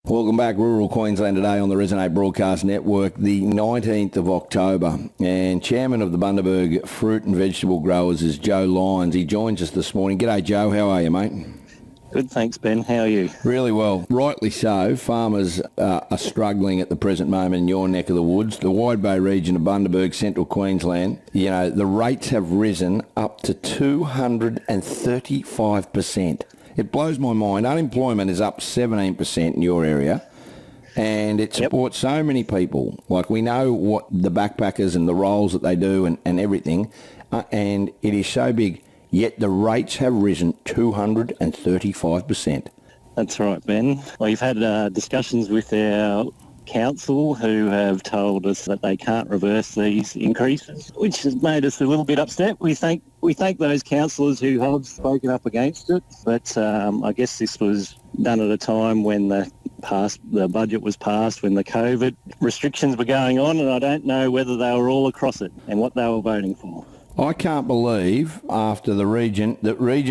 Welcome back, Rural Queensland Today on the Resonate Broadcast Network, the 19th of October. And Chairman of the Bundaberg Fruit and Vegetable Growers is Joe Lyons. He joins us this morning. G'day, Joe. How are you, mate? Good, thanks, Ben. How are you? Really well. Rightly so. Farmers are struggling at the present moment in your neck of the woods. The Wide Bay region of Bundaberg, Central Queensland, the rates have risen up to 235%. It blows my mind. Unemployment is up 17% in your area, and it supports so many people. Like, we know what the backpackers and the roles that they do and everything, and it is so big, yet the rates have risen 235%. That's right, Ben. We've had discussions with our council who have told us that they can't reverse these increases, which has made us a little bit upset. We thank those councillors who have spoken up against it, but I guess this was done at a time when the budget was passed, when the COVID restrictions were going on, and I don't know whether they were all across it and what they were voting for. I can't believe after the region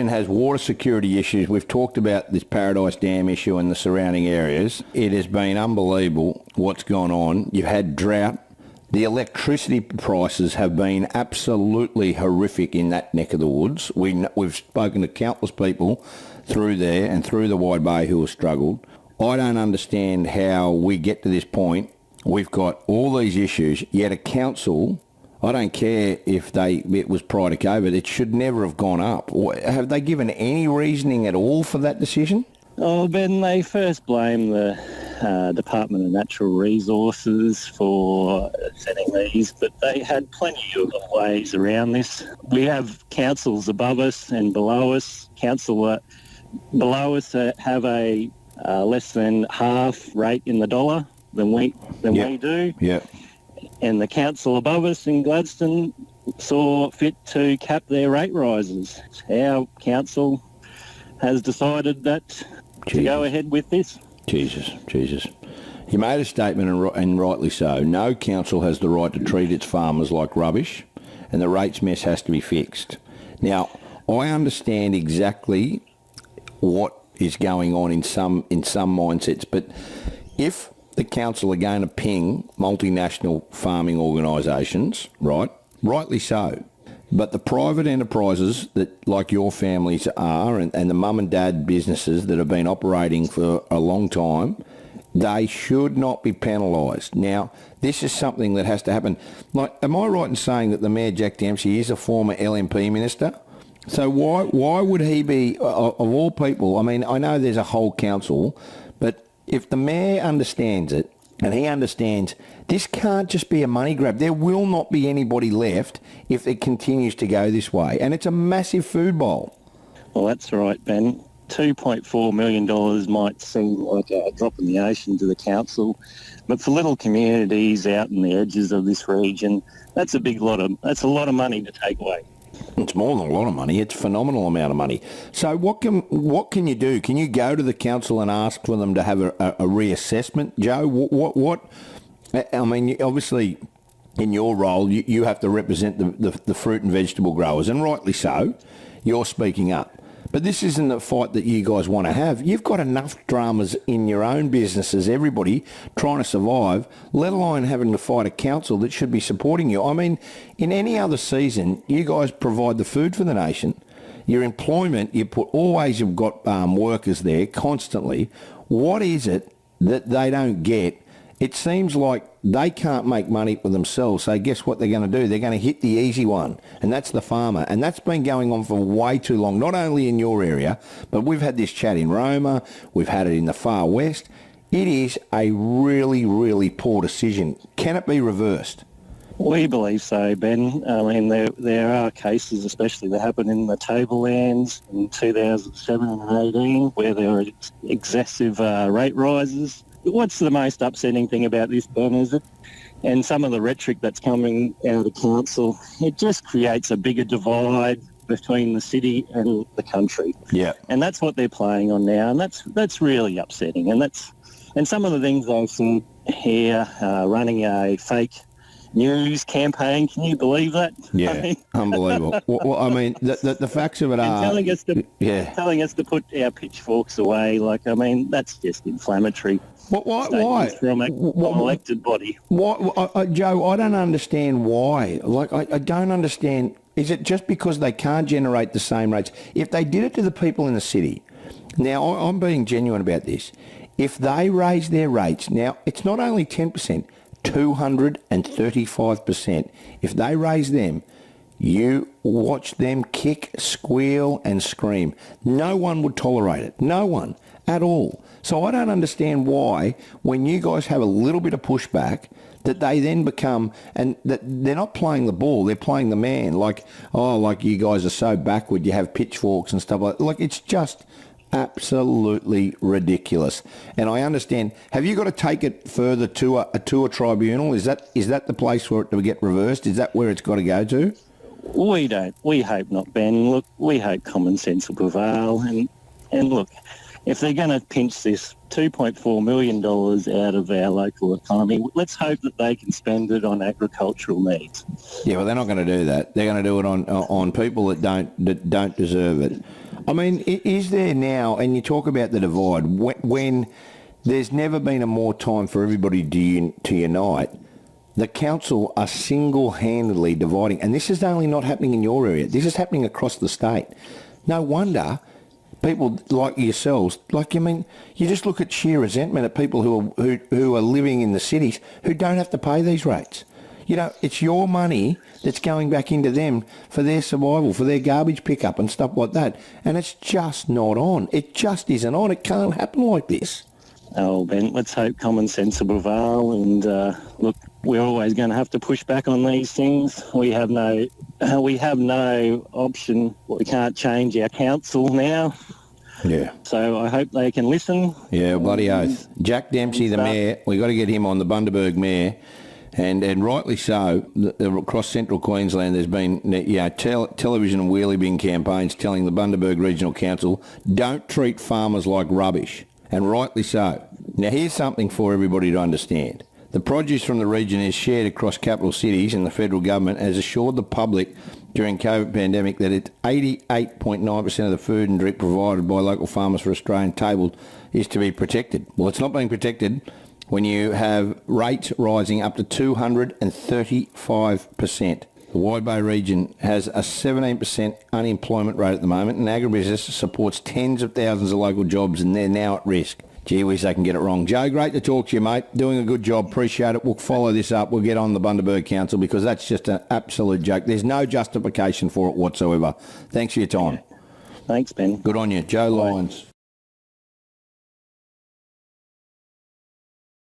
has water security issues. We've talked about this Paradise Dam issue and the surrounding areas. It has been unbelievable what's gone on. You've had drought. The electricity prices have been absolutely horrific in that neck of the woods. We've spoken to countless people through there and through the Wide Bay who have struggled. I don't understand how we get to this point. We've got all these issues, yet a council, I don't care if it was prior to COVID, it should never have gone up. Have they given any reasoning at all for that decision? Oh, Ben, they first blamed the Department of Natural Resources for setting these, but they had plenty of ways around this. We have councils above us and below us. Council below us have a less than half rate in the dollar than we do. Yeah. And the council above us in Gladstone saw fit to cap their rate rises. Our council has decided that to go ahead with this. Jesus. You made a statement, and rightly so. No council has the right to treat its farmers like rubbish, and the rates mess has to be fixed. Now, I understand exactly what is going on in some mindsets, but if the council are going to ping multinational farming organisations, right? Rightly so. But the private enterprises that, like your families are, and the mum and dad businesses that have been operating for a long time, they should not be penalised. Now, this is something that has to happen. Like, am I right in saying that the Mayor, Jack Dempsey, is a former LNP minister? So why would he be, of all people, I mean, I know there's a whole council, but if the Mayor understands it, and he understands this can't just be a money grab, there will not be anybody left if it continues to go this way. And it's a massive food bowl. Well, that's right, Ben. $2.4 million might seem like a drop in the ocean to the council, but for little communities out in the edges of this region, that's a lot of money to take away. It's more than a lot of money. It's a phenomenal amount of money. So what can you do? Can you go to the council and ask for them to have a reassessment, Joe? What? I mean, obviously, in your role, you have to represent the fruit and vegetable growers, and rightly so. You're speaking up. But this isn't the fight that you guys want to have. You've got enough dramas in your own businesses, everybody trying to survive, let alone having to fight a council that should be supporting you. I mean, in any other season, you guys provide the food for the nation. Your employment, you've got workers there constantly. What is it that they don't get? It seems like they can't make money for themselves, so guess what they're going to do? They're going to hit the easy one, and that's the farmer. And that's been going on for way too long, not only in your area, but we've had this chat in Roma, we've had it in the far west. It is a really, really poor decision. Can it be reversed? We believe so, Ben. I mean, there are cases, especially that happened in the Tablelands in 2007 and 18, where there were excessive rate rises. What's the most upsetting thing about this, Ben, is it? And some of the rhetoric that's coming out of council, it just creates a bigger divide between the city and the country. Yeah. And that's what they're playing on now, and that's really upsetting. And some of the things I've seen here, running a fake news campaign. Can you believe that? Yeah, unbelievable. Well, I mean, the facts of it are... telling us to put our pitchforks away. Like, I mean, that's just inflammatory. Why? From an elected body. Joe, I don't understand why. Like, I don't understand. Is it just because they can't generate the same rates? If they did it to the people in the city, now I'm being genuine about this. If they raise their rates, now it's not only 10%, 235%. If they raise them, you watch them kick, squeal and scream. No one would tolerate it. No one at all. So I don't understand why, when you guys have a little bit of pushback, that they then become, and that they're not playing the ball, they're playing the man. Like, oh, like you guys are so backward, you have pitchforks and stuff like that. Like, it's just absolutely ridiculous. And I understand, have you got to take it further to a tribunal? Is that the place for it to get reversed? Is that where it's got to go to? We don't. We hope not, Ben. Look, we hope common sense will prevail. And look, if they're going to pinch this $2.4 million out of our local economy, let's hope that they can spend it on agricultural needs. Yeah, well, they're not going to do that. They're going to do it on people that don't deserve it. I mean, is there now, and you talk about the divide, when there's never been a more time for everybody to unite, the council are single-handedly dividing, and this is only not happening in your area. This is happening across the state. No wonder people like yourselves, like, I mean, you just look at sheer resentment at people who are living in the cities who don't have to pay these rates. You know, it's your money that's going back into them for their survival, for their garbage pickup and stuff like that. And it's just not on. It just isn't on. It can't happen like this. Oh, Ben, let's hope common sense will prevail. And look, we're always going to have to push back on these things. We have no option. We can't change our council now. Yeah. So I hope they can listen. Yeah, bloody oath. Jack Dempsey, the mayor, we got to get him on, the Bundaberg mayor. And rightly so, across central Queensland there's been television and wheelie bin campaigns telling the Bundaberg Regional Council, don't treat farmers like rubbish. And rightly so. Now here's something for everybody to understand. The produce from the region is shared across capital cities, and the federal government has assured the public during COVID pandemic that it's 88.9% of the food and drink provided by local farmers for Australian table is to be protected. Well, it's not being protected when you have rates rising up to 235%. The Wide Bay region has a 17% unemployment rate at the moment, and agribusiness supports tens of thousands of local jobs, and they're now at risk. Gee whiz, they can get it wrong. Joe, great to talk to you, mate. Doing a good job. Appreciate it. We'll follow this up. We'll get on the Bundaberg Council because that's just an absolute joke. There's no justification for it whatsoever. Thanks for your time. Thanks, Ben. Good on you. Joe Lyons.